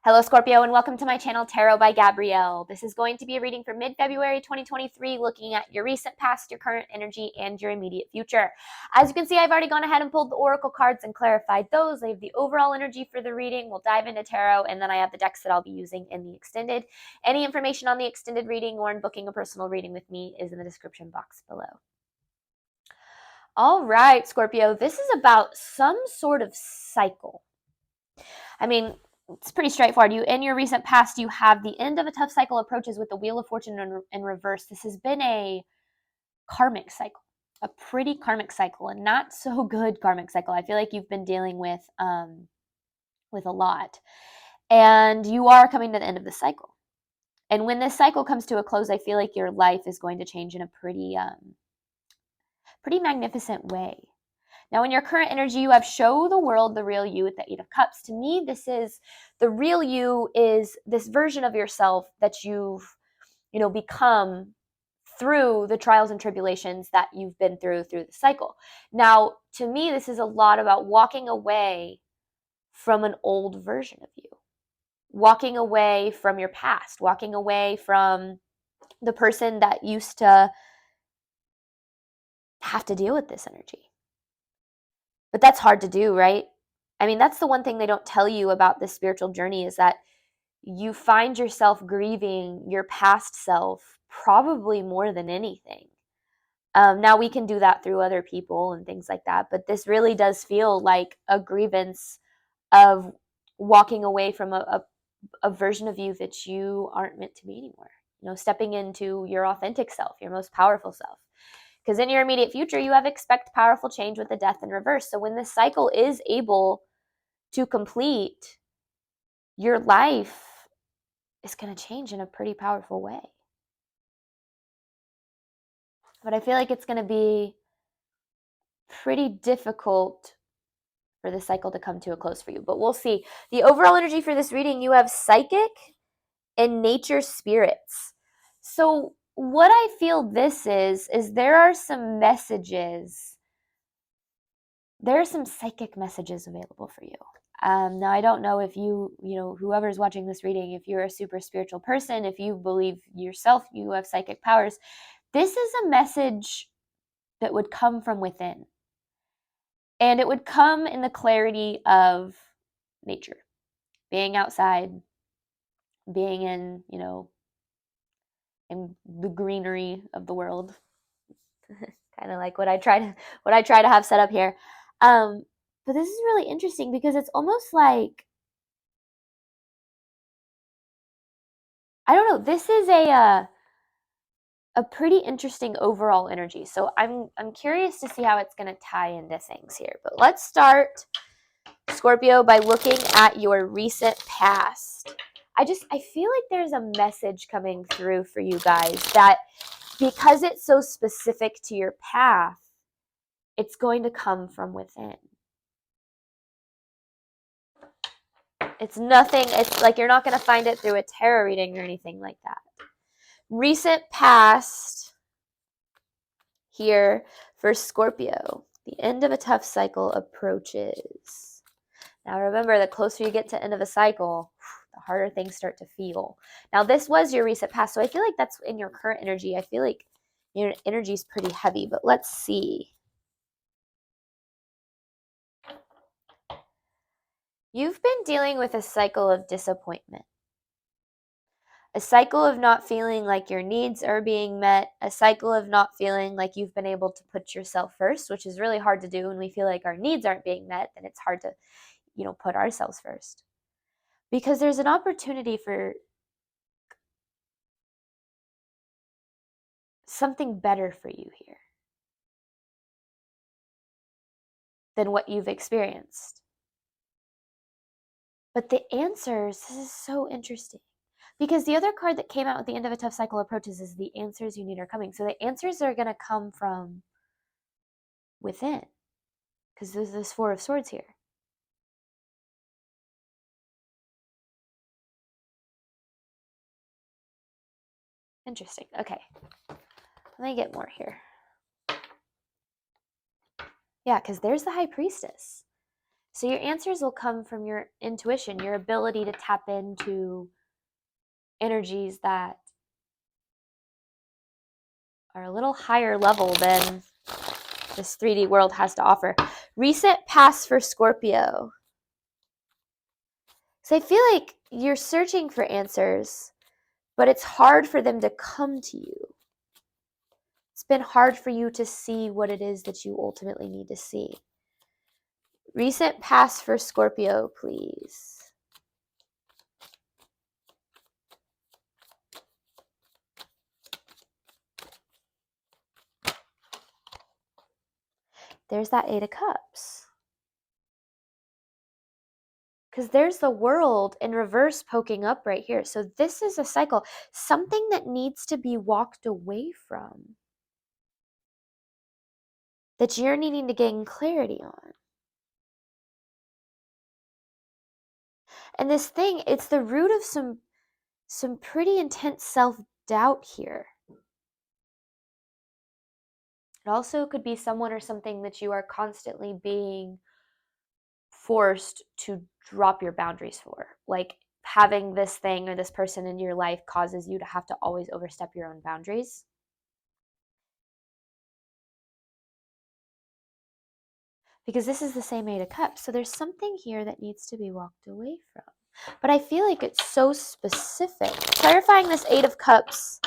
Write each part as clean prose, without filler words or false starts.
Hello, Scorpio, and welcome to my channel, Tarot by Gabrielle. This is going to be a reading for mid-February 2023, looking at your recent past, your current energy, and your immediate future. As you can see, I've already gone ahead and pulled the oracle cards and clarified those. I have the overall energy for the reading. We'll dive into tarot, and then I have the decks that I'll be using in the extended. Any information on the extended reading or in booking a personal reading with me is in the description box below. All right, Scorpio, this is about some sort of cycle. I mean, it's pretty straightforward. In your recent past, you have the end of a tough cycle approaches with the Wheel of Fortune in reverse. This has been a karmic cycle, a pretty karmic cycle, and not so good karmic cycle. I feel like you've been dealing with a lot, and you are coming to the end of the cycle. And when this cycle comes to a close, I feel like your life is going to change in a pretty magnificent way. Now, in your current energy, you have show the world the real you with the Eight of Cups. To me, this is the real you is this version of yourself that you've, become through the trials and tribulations that you've been through the cycle. Now, to me, this is a lot about walking away from an old version of you, walking away from your past, walking away from the person that used to have to deal with this energy. But that's hard to do, right? I mean, that's the one thing they don't tell you about this spiritual journey is that you find yourself grieving your past self probably more than anything. Now, we can do that through other people and things like that, but this really does feel like a grievance of walking away from a version of you that you aren't meant to be anymore. Stepping into your authentic self, your most powerful self. Because in your immediate future, you have expect powerful change with the Death in reverse. So when this cycle is able to complete, your life is going to change in a pretty powerful way. But I feel like it's going to be pretty difficult for the cycle to come to a close for you. But we'll see. The overall energy for this reading, you have psychic and nature spirits. So what I feel this is there are some messages. There are some psychic messages available for you. Now, I don't know if whoever's watching this reading, if you're a super spiritual person, if you believe yourself, you have psychic powers. This is a message that would come from within. And it would come in the clarity of nature, being outside, being in the greenery of the world. Kind of like what I try to have set up here. But this is really interesting because it's almost like, I don't know, this is a pretty interesting overall energy. So I'm curious to see how it's going to tie into things here. But let's start, Scorpio, by looking at your recent past. I feel like there's a message coming through for you guys that because it's so specific to your path, it's going to come from within. It's like you're not going to find it through a tarot reading or anything like that. Recent past here for Scorpio. The end of a tough cycle approaches. Now remember, the closer you get to end of a cycle, the harder things start to feel. Now this was your recent past, so I feel like that's in your current energy. I feel like your energy is pretty heavy, but let's see. You've been dealing with a cycle of disappointment. A cycle of not feeling like your needs are being met, a cycle of not feeling like you've been able to put yourself first, which is really hard to do when we feel like our needs aren't being met. Then it's hard to, put ourselves first. Because there's an opportunity for something better for you here than what you've experienced. But the answers, this is so interesting. Because the other card that came out at the end of a tough cycle approaches is the answers you need are coming. So the answers are going to come from within. Because there's this Four of Swords here. Interesting. Okay. Let me get more here. Yeah, because there's the High Priestess. So your answers will come from your intuition, your ability to tap into energies that are a little higher level than this 3D world has to offer. Recent past for Scorpio. So I feel like you're searching for answers, but it's hard for them to come to you. It's been hard for you to see what it is that you ultimately need to see. Recent past for Scorpio, please. There's that Eight of Cups. Because there's the World in reverse poking up right here. So this is a cycle, something that needs to be walked away from, that you're needing to gain clarity on. And this thing, it's the root of some pretty intense self-doubt here. It also could be someone or something that you are constantly being forced to drop your boundaries for. Like having this thing or this person in your life causes you to have to always overstep your own boundaries. Because this is the same Eight of Cups. So there's something here that needs to be walked away from. But I feel like it's so specific. Clarifying this Eight of Cups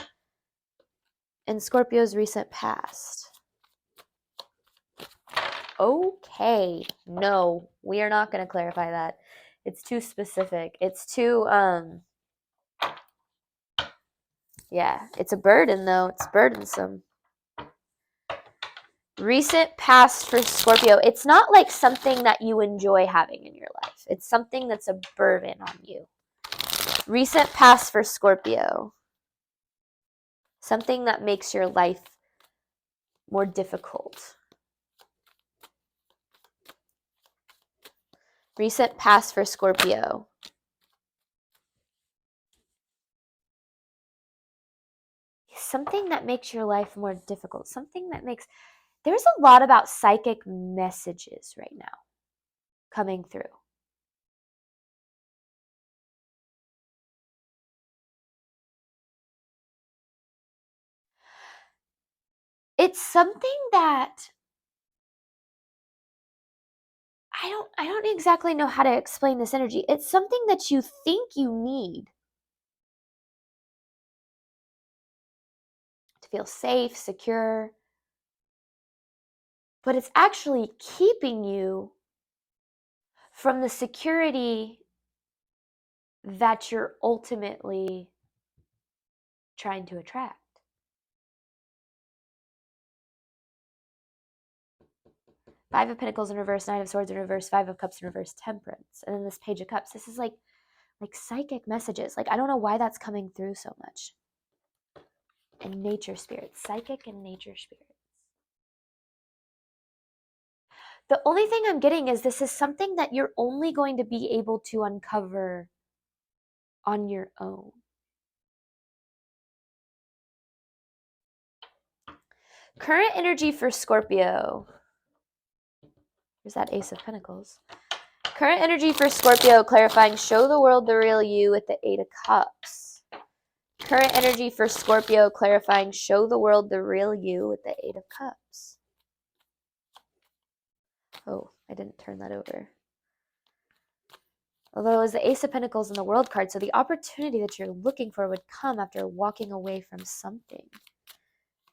in Scorpio's recent past. Okay, no, we are not going to clarify that. It's too specific. It's too, yeah, it's a burden though. It's burdensome. Recent past for Scorpio. It's not like something that you enjoy having in your life. It's something that's a burden on you. Recent past for Scorpio. Something that makes your life more difficult. Recent past for Scorpio. Something that makes your life more difficult. Something that makes... There's a lot about psychic messages right now coming through. It's something that I don't exactly know how to explain this energy. It's something that you think you need to feel safe, secure, but it's actually keeping you from the security that you're ultimately trying to attract. Five of Pentacles in reverse, Nine of Swords in reverse, Five of Cups in reverse, Temperance, and then this Page of Cups. This is like psychic messages. Like, I don't know why that's coming through so much. And nature spirits, psychic and nature spirits. The only thing I'm getting is this is something that you're only going to be able to uncover on your own. Current energy for Scorpio. There's that Ace of Pentacles. Current energy for Scorpio, clarifying, show the world the real you with the Eight of Cups. Current energy for Scorpio, clarifying, show the world the real you with the Eight of Cups. Oh, I didn't turn that over. Although it was the Ace of Pentacles in the World card, so the opportunity that you're looking for would come after walking away from something.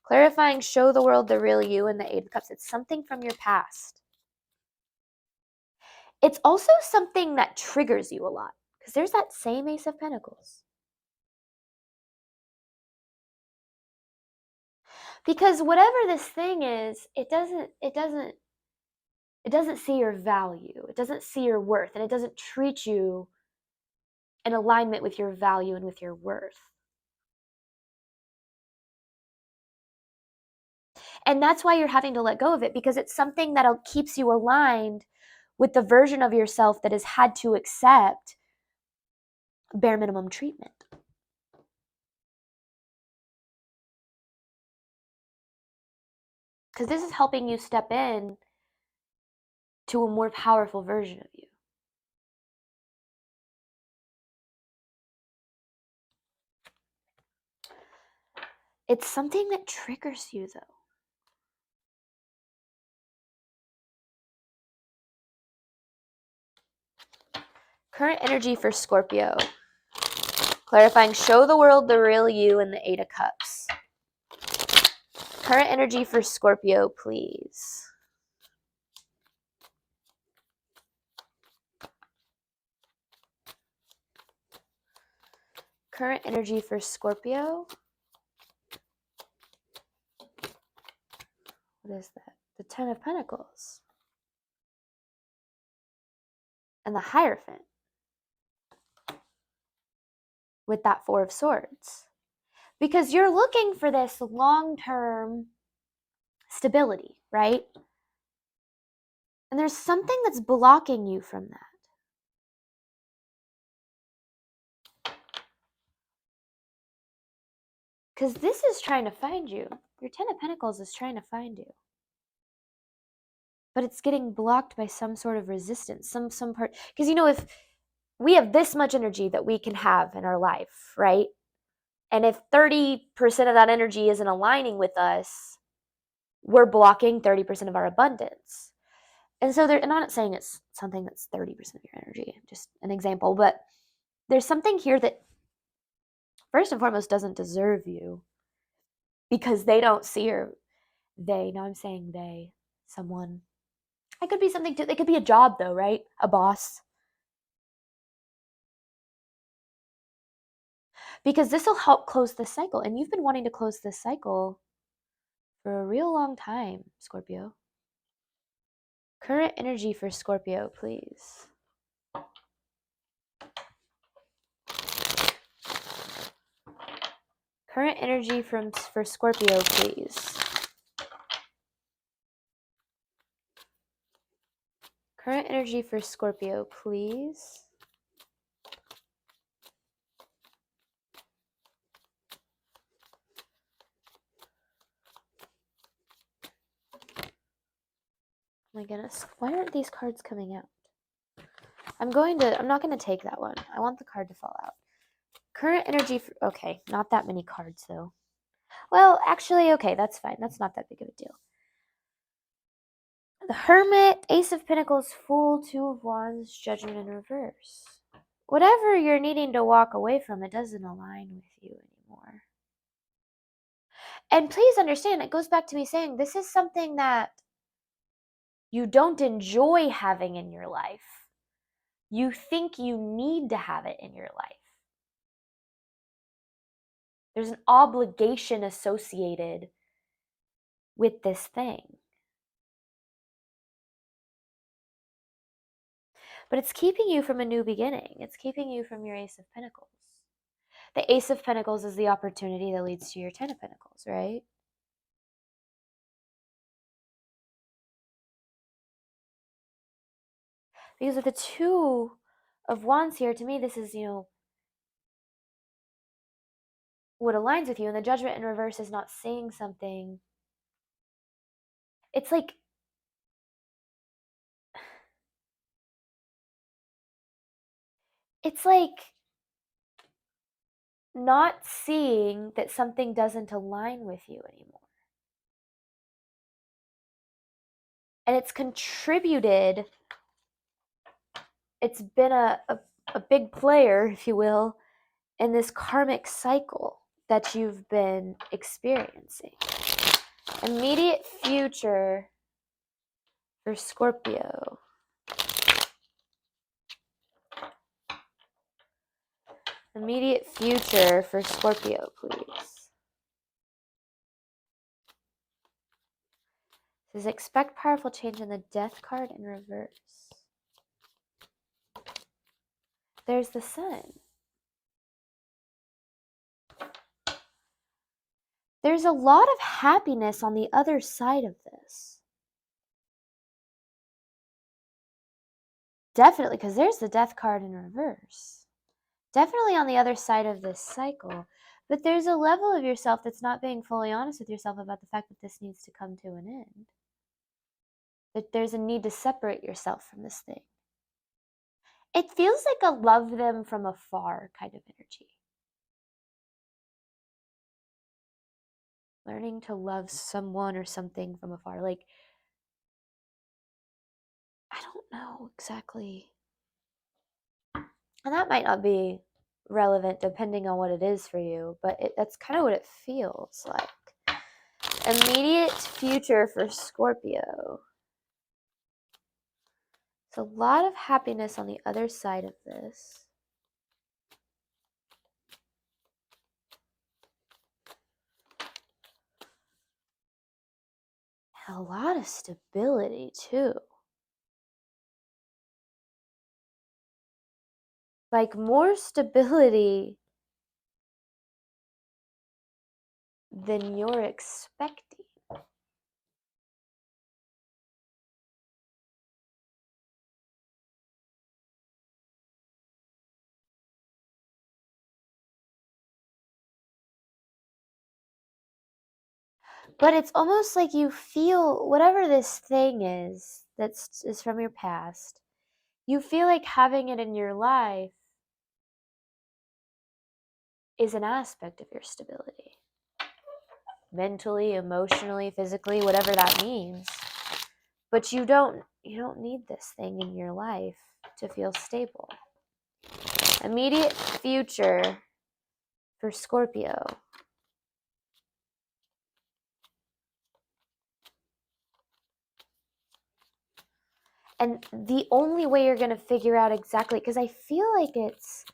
Clarifying, show the world the real you and the Eight of Cups. It's something from your past. It's also something that triggers you a lot, because there's that same Ace of Pentacles. Because whatever this thing is, it doesn't see your value. It doesn't see your worth, and it doesn't treat you in alignment with your value and with your worth. And that's why you're having to let go of it, because it's something that keeps you aligned with the version of yourself that has had to accept bare minimum treatment. Because this is helping you step in to a more powerful version of you. It's something that triggers you, though. Current energy for Scorpio. Clarifying, show the world the real you in the Eight of Cups. Current energy for Scorpio, please. Current energy for Scorpio. What is that? The Ten of Pentacles. And the Hierophant. With that Four of Swords. Because you're looking for this long-term stability, right? And there's something that's blocking you from that. Because this is trying to find you. Your Ten of Pentacles is trying to find you. But it's getting blocked by some sort of resistance, some part. Because, you know, if we have this much energy that we can have in our life, right? And if 30% of that energy isn't aligning with us, we're blocking 30% of our abundance. And so I'm not saying it's something that's 30% of your energy, just an example, but there's something here that first and foremost doesn't deserve you because they don't see her. Now I'm saying they, someone. It could be something too. It could be a job though, right? A boss. Because this will help close this cycle. And you've been wanting to close this cycle for a real long time, Scorpio. Current energy for Scorpio, please. Current energy for Scorpio, please. Current energy for Scorpio, please. Oh my goodness, why aren't these cards coming out? I'm not going to take that one. I want the card to fall out. Current energy for, okay, not that many cards though. Well, actually, okay, that's fine. That's not that big of a deal. The Hermit, Ace of Pentacles, Fool, Two of Wands, Judgment in reverse. Whatever you're needing to walk away from, it doesn't align with you anymore. And please understand, it goes back to me saying this is something that you don't enjoy having in your life. You think you need to have it in your life. There's an obligation associated with this thing. But it's keeping you from a new beginning. It's keeping you from your Ace of Pentacles. The Ace of Pentacles is the opportunity that leads to your Ten of Pentacles, right? Because with the Two of Wands here, to me, this is, what aligns with you. And the Judgment in reverse is not seeing something. It's like, not seeing that something doesn't align with you anymore. And it's contributed, it's been a big player, if you will, in this karmic cycle that you've been experiencing. Immediate future for Scorpio. Immediate future for Scorpio, please. It says expect powerful change in the Death card in reverse. There's the Sun. There's a lot of happiness on the other side of this. Definitely, because there's the Death card in reverse. Definitely on the other side of this cycle. But there's a level of yourself that's not being fully honest with yourself about the fact that this needs to come to an end. that there's a need to separate yourself from this thing. It feels like a love them from afar kind of energy. Learning to love someone or something from afar. Like, I don't know exactly. And that might not be relevant depending on what it is for you, but that's kind of what it feels like. Immediate future for Scorpio. It's a lot of happiness on the other side of this. And a lot of stability too. Like more stability than you're expecting. But it's almost like you feel whatever this thing is is from your past, you feel like having it in your life is an aspect of your stability. Mentally, emotionally, physically, whatever that means. But you don't need this thing in your life to feel stable. Immediate future for Scorpio. And the only way you're going to figure out exactly, because I feel like it's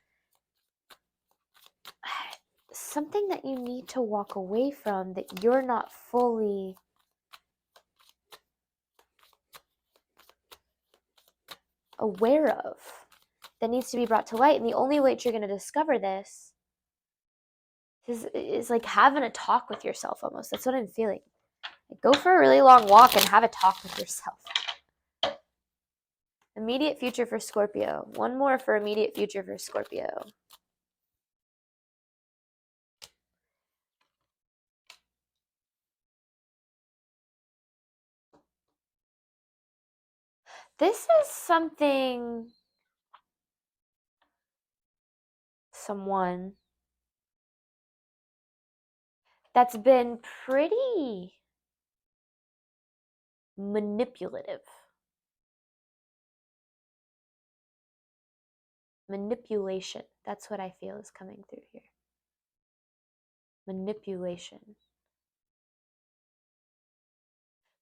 something that you need to walk away from that you're not fully aware of, that needs to be brought to light. And the only way that you're going to discover this is like having a talk with yourself almost. That's what I'm feeling. Like go for a really long walk and have a talk with yourself. Immediate future for Scorpio. One more for immediate future for Scorpio. This is someone that's been pretty manipulative. Manipulation. That's what I feel is coming through here. Manipulation.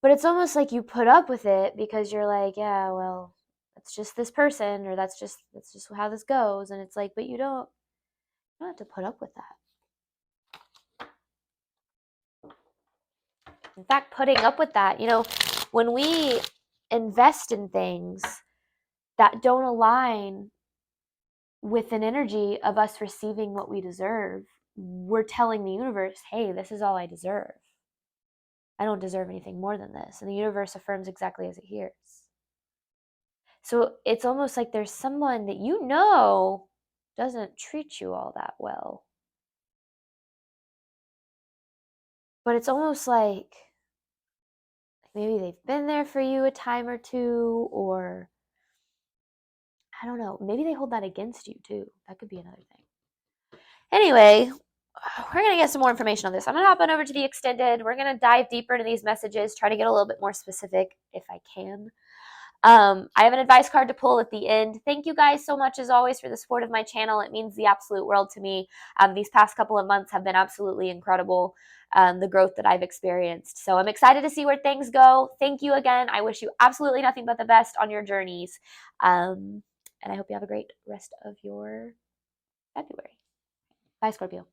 But it's almost like you put up with it because you're like, yeah, well, that's just this person, or that's just how this goes. And it's like, but you don't have to put up with that. In fact, putting up with that, when we invest in things that don't align with an energy of us receiving what we deserve, we're telling the universe, hey, this is all I deserve. I don't deserve anything more than this. And the universe affirms exactly as it hears. So it's almost like there's someone that doesn't treat you all that well. But it's almost like maybe they've been there for you a time or two, or I don't know, maybe they hold that against you too. That could be another thing. Anyway, we're going to get some more information on this. I'm going to hop on over to the extended. We're going to dive deeper into these messages, try to get a little bit more specific if I can. I have an advice card to pull at the end. Thank you guys so much, as always, for the support of my channel. It means the absolute world to me. These past couple of months have been absolutely incredible, the growth that I've experienced. So I'm excited to see where things go. Thank you again. I wish you absolutely nothing but the best on your journeys. And I hope you have a great rest of your February. Bye, Scorpio.